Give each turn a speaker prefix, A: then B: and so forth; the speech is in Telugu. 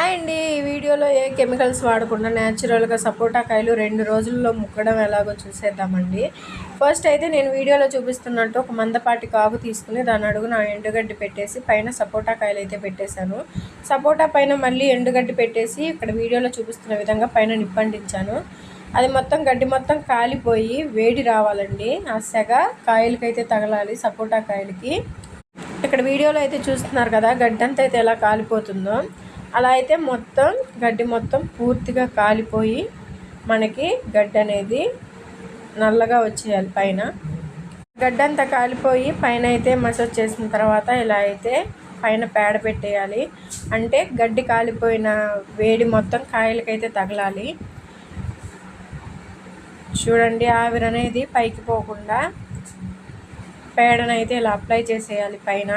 A: హాయ్ అండి. ఈ వీడియోలో ఏ కెమికల్స్ వాడకుండా న్యాచురల్గా సపోటా కాయలు 2 రోజుల్లో ముక్కడం ఎలాగో చూసేద్దామండి. ఫస్ట్ అయితే నేను వీడియోలో చూపిస్తున్నట్టు ఒక మందపాటి కాగు తీసుకుని దాని అడుగున ఎండుగడ్డి పెట్టేసి పైన సపోటా కాయలు అయితే పెట్టేశాను. సపోటా పైన మళ్ళీ ఎండుగడ్డి పెట్టేసి ఇక్కడ వీడియోలో చూపిస్తున్న విధంగా పైన నిప్పంటించాను. అది మొత్తం గడ్డి మొత్తం కాలిపోయి వేడి రావాలండి. ఆ సెగ కాయలకైతే తగలాలి, సపోటా కాయలకి. ఇక్కడ వీడియోలో అయితే చూస్తున్నారు కదా, గడ్డంతా అయితే ఎలా కాలిపోతుందో అలా అయితే మొత్తం గడ్డి మొత్తం పూర్తిగా కాలిపోయి మనకి గడ్డి అనేది నల్లగా వచ్చేయాలి. పైన గడ్డంతా కాలిపోయి పైన అయితే మసాజ్ చేసిన తర్వాత ఇలా అయితే పైన పేడ పెట్టేయాలి. అంటే గడ్డి కాలిపోయిన వేడి మొత్తం కాయలకైతే తగలాలి. చూడండి, ఆవిరి అనేది పైకి పోకుండా పేడనైతే ఇలా అప్లై చేసేయాలి పైన.